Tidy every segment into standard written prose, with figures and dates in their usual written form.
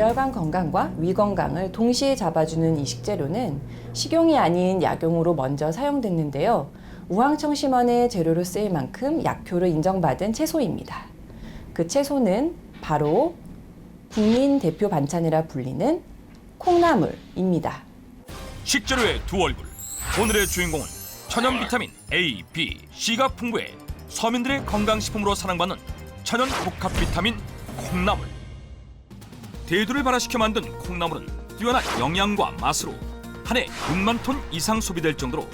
뇌혈관 건강과 위 건강을 동시에 잡아주는 이 식재료는 식용이 아닌 약용으로 먼저 사용됐는데요. 우황청심원의 재료로 쓰일 만큼 약효를 인정받은 채소입니다. 그 채소는 바로 국민 대표 반찬이라 불리는 콩나물입니다. 식재료의 두 얼굴. 오늘의 주인공은 천연 비타민 A, B, C가 풍부해 서민들의 건강식품으로 사랑받는 천연 복합 비타민 콩나물. 대두를 발화시켜 만든 콩나물은 뛰어난 영양과 맛으로 한 해 6만 톤 이상 소비될 정도로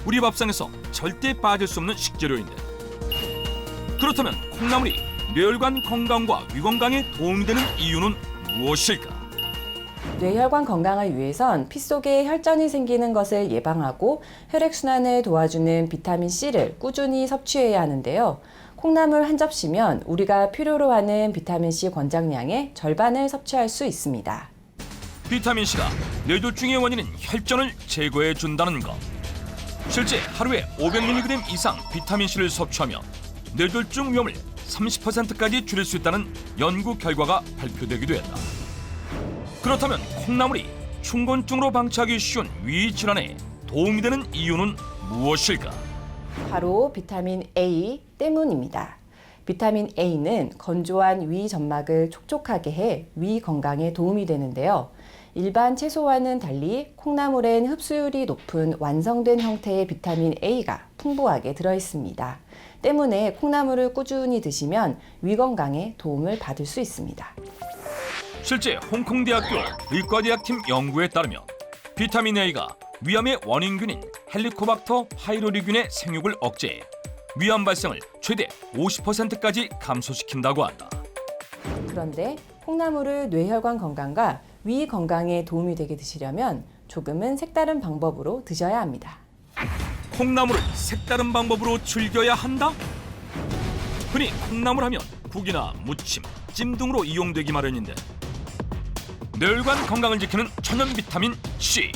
우리 밥상에서 절대 빠질 수 없는 식재료인데, 그렇다면 콩나물이 뇌혈관 건강과 위 건강에 도움이 되는 이유는 무엇일까? 뇌혈관 건강을 위해선 피 속에 혈전이 생기는 것을 예방하고 혈액순환을 도와주는 비타민C를 꾸준히 섭취해야 하는데요. 콩나물 한 접시면 우리가 필요로 하는 비타민C 권장량의 절반을 섭취할 수 있습니다. 비타민C가 뇌졸중의 원인인 혈전을 제거해 준다는 것. 실제 하루에 500mg 이상 비타민C를 섭취하며 뇌졸중 위험을 30%까지 줄일 수 있다는 연구 결과가 발표되기도 했다. 그렇다면 콩나물이 충곤증으로 방치하기 쉬운 위 질환에 도움이 되는 이유는 무엇일까? 바로 비타민 A 때문입니다. 비타민 A는 건조한 위 점막을 촉촉하게 해 위 건강에 도움이 되는데요. 일반 채소와는 달리 콩나물엔 흡수율이 높은 완성된 형태의 비타민 A가 풍부하게 들어있습니다. 때문에 콩나물을 꾸준히 드시면 위 건강에 도움을 받을 수 있습니다. 실제 홍콩대학교 의과대학팀 연구에 따르면 비타민 A가 위암의 원인균인 헬리코박터 파이로리균의 생육을 억제해 위암 발생을 최대 50%까지 감소시킨다고 한다. 그런데 콩나물을 뇌혈관 건강과 위 건강에 도움이 되게 드시려면 조금은 색다른 방법으로 드셔야 합니다. 콩나물을 색다른 방법으로 즐겨야 한다? 흔히 콩나물 하면 국이나 무침, 찜 등으로 이용되기 마련인데, 뇌혈관 건강을 지키는 천연 비타민 C,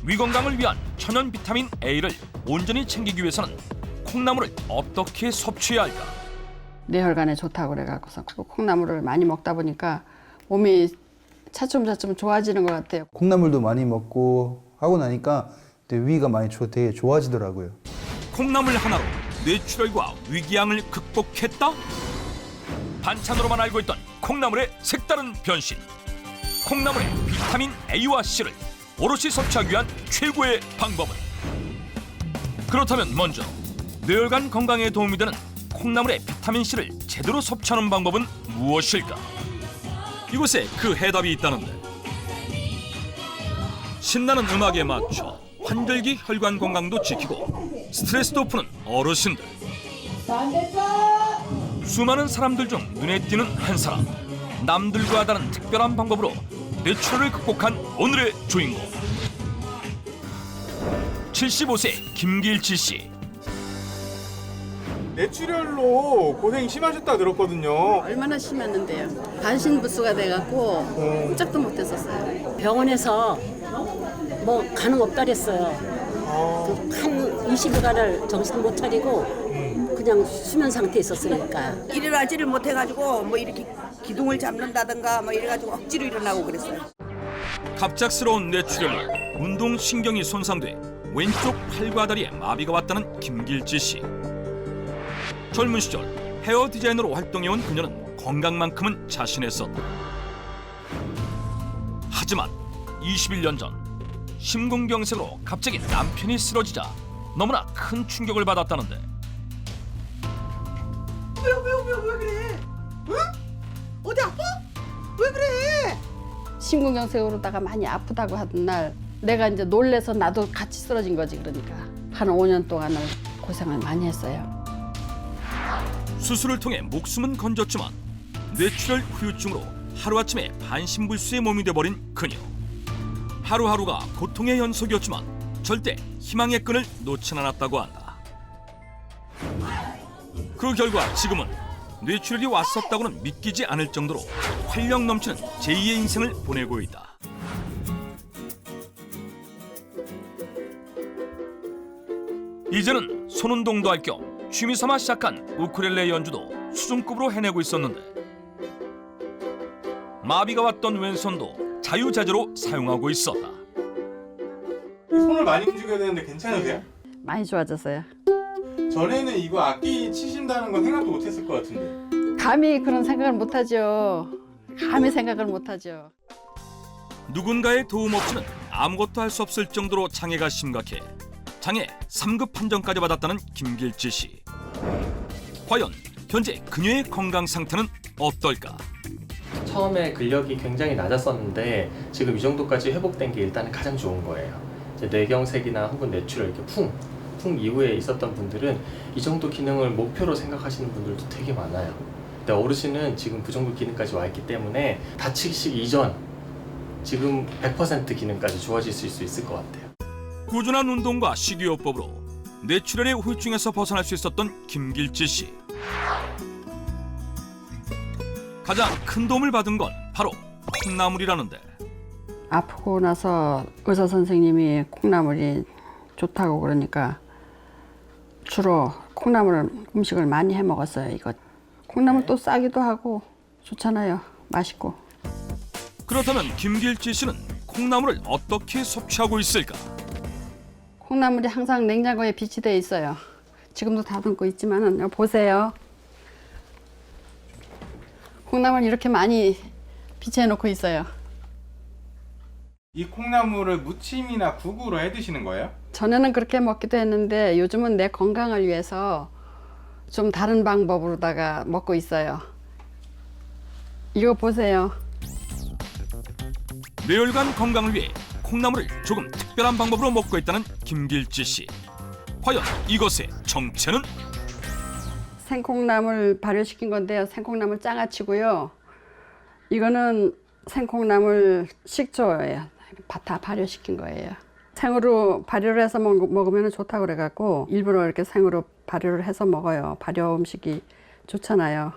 위 건강을 위한 천연 비타민 A를 온전히 챙기기 위해서는 콩나물을 어떻게 섭취해야 할까? 뇌혈관에 좋다고 그래갖고서 콩나물을 많이 먹다 보니까 몸이 차츰차츰 좋아지는 것 같아요. 콩나물도 많이 먹고 하고 나니까 위가 많이 되게 좋아지더라고요. 콩나물 하나로 뇌출혈과 위궤양을 극복했다? 반찬으로만 알고 있던 콩나물의 색다른 변신. 콩나물의 비타민 A와 C를 오롯이 섭취하기 위한 최고의 방법은? 그렇다면 먼저 뇌혈관 건강에 도움이 되는 콩나물의 비타민 C를 제대로 섭취하는 방법은 무엇일까? 이곳에 그 해답이 있다는데, 신나는 음악에 맞춰 환절기 혈관 건강도 지키고 스트레스도 푸는 어르신들. 수많은 사람들 중 눈에 띄는 한 사람. 남들과 다른 특별한 방법으로 뇌출혈을 극복한 오늘의 주인공. 75세 김길치 씨. 뇌출혈로 고생이 심하셨다 들었거든요. 얼마나 심했는데요. 반신부수가 돼갖고 꼼짝도 못했었어요. 병원에서 뭐 가능 없다 그랬어요. 한 20일간을 정신 못 차리고 그냥 수면 상태에 있었으니까. 일어나지를 못해가지고 뭐 이렇게 기둥을 잡는다든가 뭐 이래가지고 억지로 일어나고 그랬어요. 갑작스러운 뇌출혈로 운동신경이 손상돼 왼쪽 팔과 다리에 마비가 왔다는 김길지 씨. 젊은 시절 헤어 디자이너로 활동해온 그녀는 건강만큼은 자신했었다. 하지만 21년 전 심근경색으로 갑자기 남편이 쓰러지자 너무나 큰 충격을 받았다는데, 왜 그래? 응? 어디 아파? 왜 그래? 심근경색으로다가 많이 아프다고 하던 날 내가 이제 놀래서 나도 같이 쓰러진 거지. 그러니까 한 5년 동안을 고생을 많이 했어요. 수술을 통해 목숨은 건졌지만 뇌출혈 후유증으로 하루아침에 반신불수의 몸이 돼버린 그녀. 하루하루가 고통의 연속이었지만 절대 희망의 끈을 놓진 않았다고 한다. 그 결과 지금은 뇌출혈이 왔었다고는 믿기지 않을 정도로 활력 넘치는 제2의 인생을 보내고 있다. 이제는 손운동도 할 겸 취미삼아 시작한 우쿨렐레 연주도 수준급으로 해내고 있었는데, 마비가 왔던 왼손도 자유자재로 사용하고 있었다. 손을 많이 움직여야 되는데 괜찮으세요? 많이 좋아졌어요. 전에는 이거 악기 치신다는 건 생각도 못했을 것 같은데. 감히 그런 생각을 못하죠. 감히 생각을 못하죠. 누군가의 도움 없이는 아무것도 할 수 없을 정도로 장애가 심각해 장애 3급 판정까지 받았다는 김길지 씨. 과연 현재 그녀의 건강 상태는 어떨까? 처음에 근력이 굉장히 낮았었는데 지금 이 정도까지 회복된 게 일단은 가장 좋은 거예요. 이제 뇌경색이나 혹은 뇌출혈 이렇게 풍 이후에 있었던 분들은 이 정도 기능을 목표로 생각하시는 분들도 되게 많아요. 근데 어르신은 지금 그 정도 기능까지 와 있기 때문에 다치기 이전 지금 100% 기능까지 좋아질 수 있을 것 같아요. 꾸준한 운동과 식이요법으로 뇌출혈의 후유증에서 벗어날 수 있었던 김길지 씨. 가장 큰 도움을 받은 건 바로 콩나물이라는데 아프고 나서 의사 선생님이 콩나물이 좋다고 그러니까 주로 콩나물 음식을 많이 해 먹었어요. 이거 콩나물 또 싸기도 하고 좋잖아요. 맛있고. 그렇다면 김길지 씨는 콩나물을 어떻게 섭취하고 있을까? 콩나물이 항상 냉장고에 비치돼 있어요. 지금도 다듬고 있지만은 여기 보세요. 콩나물 이렇게 많이 비치해 놓고 있어요. 이 콩나물을 무침이나 국으로 해 드시는 거예요? 전에는 그렇게 먹기도 했는데 요즘은 내 건강을 위해서 좀 다른 방법으로다가 먹고 있어요. 이거 보세요. 뇌혈관 건강을 위해 콩나물을 조금 특별한 방법으로 먹고 있다는 김길지 씨. 과연 이것의 정체는? 생콩나물 발효시킨 건데요. 생콩나물 장아찌고요. 이거는 생콩나물 식초예요. 다 발효시킨 거예요. 생으로 발효를 해서 먹으면 좋다고 그래갖고 일부러 이렇게 생으로 발효를 해서 먹어요. 발효 음식이 좋잖아요.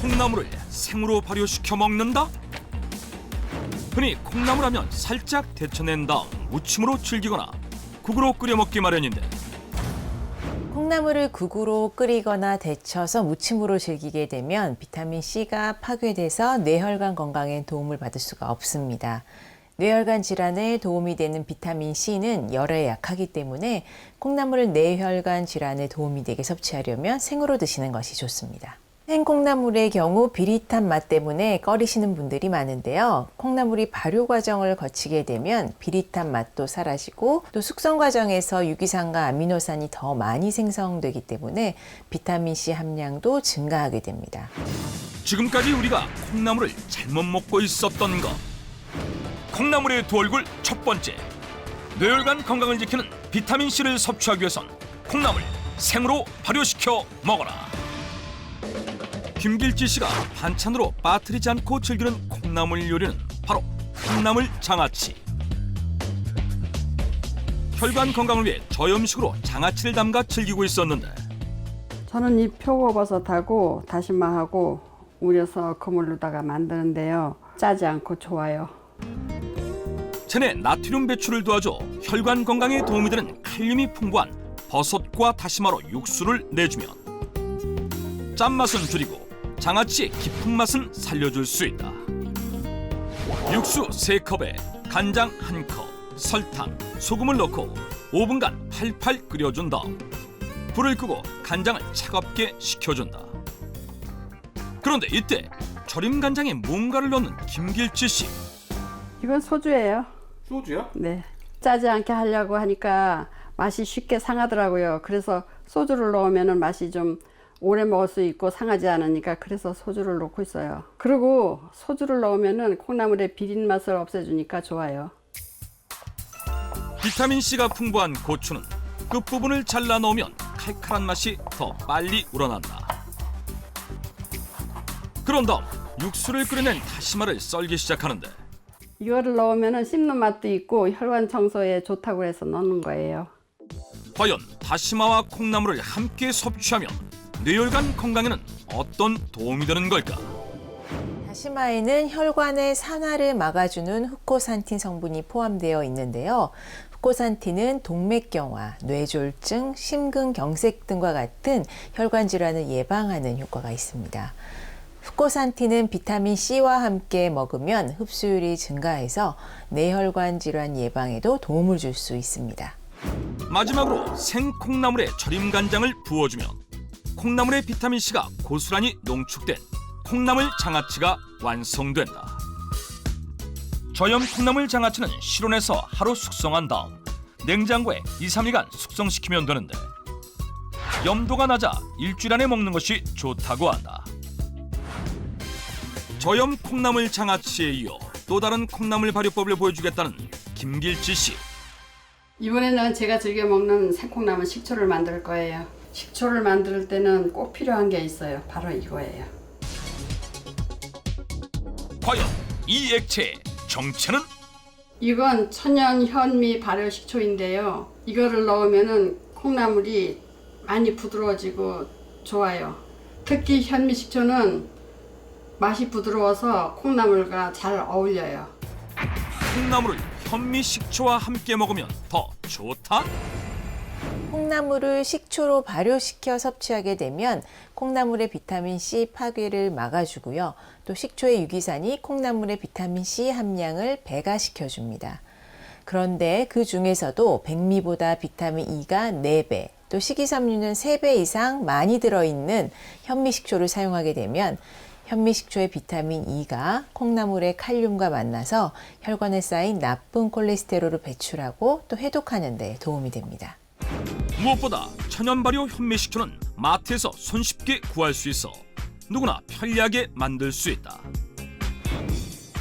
콩나물을 생으로 발효시켜 먹는다? 흔히 콩나물 하면 살짝 데쳐낸 다음 무침으로 즐기거나 국으로 끓여 먹기 마련인데 콩나물을 국으로 끓이거나 데쳐서 무침으로 즐기게 되면 비타민 C가 파괴돼서 뇌혈관 건강에 도움을 받을 수가 없습니다. 뇌혈관 질환에 도움이 되는 비타민 C는 열에 약하기 때문에 콩나물을 뇌혈관 질환에 도움이 되게 섭취하려면 생으로 드시는 것이 좋습니다. 생콩나물의 경우 비릿한 맛 때문에 꺼리시는 분들이 많은데요. 콩나물이 발효 과정을 거치게 되면 비릿한 맛도 사라지고 또 숙성 과정에서 유기산과 아미노산이 더 많이 생성되기 때문에 비타민C 함량도 증가하게 됩니다. 지금까지 우리가 콩나물을 잘못 먹고 있었던 것. 콩나물의 두 얼굴 첫 번째. 뇌혈관 건강을 지키는 비타민C를 섭취하기 위해선 콩나물 생으로 발효시켜 먹어라. 김길지 씨가 반찬으로 빠뜨리지 않고 즐기는 콩나물 요리는 바로 콩나물 장아찌. 혈관 건강을 위해 저염식으로 장아찌를 담가 즐기고 있었는데 저는 이 표고버섯하고 다시마하고 우려서 그물로다가 만드는데요. 짜지 않고 좋아요. 체내 나트륨 배출을 도와줘 혈관 건강에 도움이 되는 칼륨이 풍부한 버섯과 다시마로 육수를 내주면 짠맛은 줄이고 장아찌의 깊은 맛은 살려줄 수 있다. 육수 3컵에 간장 1컵, 설탕, 소금을 넣고 5분간 팔팔 끓여준 다음 불을 끄고 간장을 차갑게 식혀준다. 그런데 이때 절임 간장에 뭔가를 넣는 김길지 씨. 이건 소주예요. 소주요? 네. 짜지 않게 하려고 하니까 맛이 쉽게 상하더라고요. 그래서 소주를 넣으면 맛이 좀 오래 먹을 수 있고 상하지 않으니까 그래서 소주를 넣고 있어요. 그리고 소주를 넣으면 콩나물의 비린 맛을 없애주니까 좋아요. 비타민C가 풍부한 고추는 끝부분을 잘라 넣으면 칼칼한 맛이 더 빨리 우러난다. 그런 다음 육수를 끓여낸 다시마를 썰기 시작하는데 이거를 넣으면 씹는 맛도 있고 혈관 청소에 좋다고 해서 넣는 거예요. 과연 다시마와 콩나물을 함께 섭취하면 뇌혈관 건강에는 어떤 도움이 되는 걸까? 다시마에는 혈관의 산화를 막아주는 후코산틴 성분이 포함되어 있는데요. 후코산틴은 동맥경화, 뇌졸중, 심근경색 등과 같은 혈관 질환을 예방하는 효과가 있습니다. 후코산틴은 비타민 C와 함께 먹으면 흡수율이 증가해서 뇌혈관 질환 예방에도 도움을 줄 수 있습니다. 마지막으로 생콩나물에 절임 간장을 부어주면 콩나물의 비타민 C가 고스란히 농축된 콩나물 장아찌가 완성된다. 저염 콩나물 장아찌는 실온에서 하루 숙성한 다음 냉장고에 2-3일간 숙성시키면 되는데 염도가 낮아 일주일 안에 먹는 것이 좋다고 한다. 저염 콩나물 장아찌에 이어 또 다른 콩나물 발효법을 보여주겠다는 김길지 씨. 이번에는 제가 즐겨 먹는 생콩나물 식초를 만들 거예요. 식초를 만들 때는 꼭 필요한 게 있어요. 바로 이거예요. 과연 이 액체의 정체는? 이건 천연 현미 발효 식초인데요. 이거를 넣으면은 콩나물이 많이 부드러워지고 좋아요. 특히 현미 식초는 맛이 부드러워서 콩나물과 잘 어울려요. 콩나물을 현미 식초와 함께 먹으면 더 좋다? 콩나물을 식초로 발효시켜 섭취하게 되면 콩나물의 비타민 C 파괴를 막아주고요. 또 식초의 유기산이 콩나물의 비타민 C 함량을 배가시켜줍니다. 그런데 그 중에서도 백미보다 비타민 E가 4배, 또 식이섬유는 3배 이상 많이 들어있는 현미식초를 사용하게 되면 현미식초의 비타민 E가 콩나물의 칼륨과 만나서 혈관에 쌓인 나쁜 콜레스테롤을 배출하고 또 해독하는 데 도움이 됩니다. 무엇보다 천연 발효 현미식초는 마트에서 손쉽게 구할 수 있어 누구나 편리하게 만들 수 있다.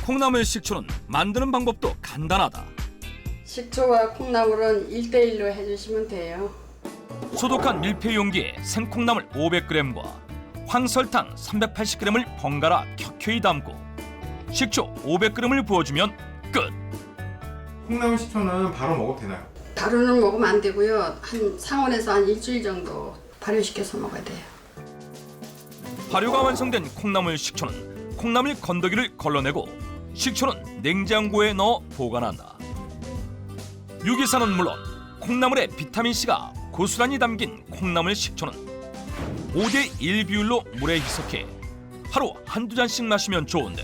콩나물 식초는 만드는 방법도 간단하다. 식초와 콩나물은 1:1로 해주시면 돼요. 소독한 밀폐 용기에 생콩나물 500g과 황설탕 380g을 번갈아 켜켜이 담고 식초 500g을 부어주면 끝. 콩나물 식초는 바로 먹어도 되나요? 바로는 먹으면 안 되고요. 한 상온에서 한 일주일 정도 발효시켜서 먹어야 돼요. 발효가 완성된 콩나물 식초는 콩나물 건더기를 걸러내고 식초는 냉장고에 넣어 보관한다. 유기산은 물론 콩나물의 비타민C가 고스란히 담긴 콩나물 식초는 5:1 비율로 물에 희석해 하루 한두 잔씩 마시면 좋은데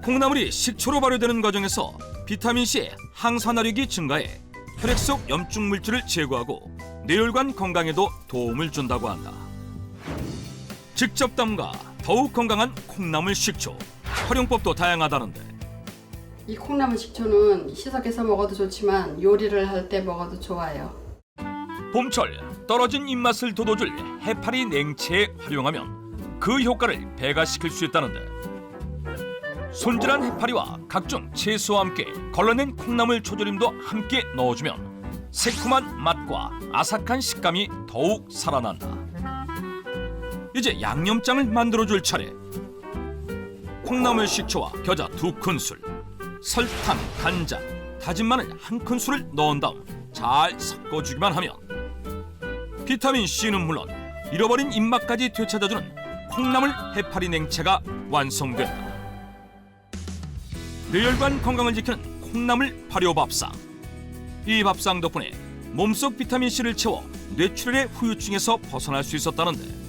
콩나물이 식초로 발효되는 과정에서 비타민C의 항산화력이 증가해 혈액 속 염증 물질을 제거하고 뇌혈관 건강에도 도움을 준다고 한다. 직접 담가 더욱 건강한 콩나물 식초. 활용법도 다양하다는데 이 콩나물 식초는 희석해서 먹어도 좋지만 요리를 할 때 먹어도 좋아요. 봄철 떨어진 입맛을 돋워줄 해파리 냉채에 활용하면 그 효과를 배가시킬 수 있다는데 손질한 해파리와 각종 채소와 함께 걸러낸 콩나물 초절임도 함께 넣어주면 새콤한 맛과 아삭한 식감이 더욱 살아난다. 이제 양념장을 만들어줄 차례. 콩나물 식초와 겨자 2큰술, 설탕, 간장, 다진 마늘 1큰술을 넣은 다음 잘 섞어주기만 하면 비타민C는 물론 잃어버린 입맛까지 되찾아주는 콩나물 해파리 냉채가 완성된다. 뇌혈관 건강을 지키는 콩나물 발효 밥상. 이 밥상 덕분에 몸속 비타민C를 채워 뇌출혈의 후유증에서 벗어날 수 있었다는데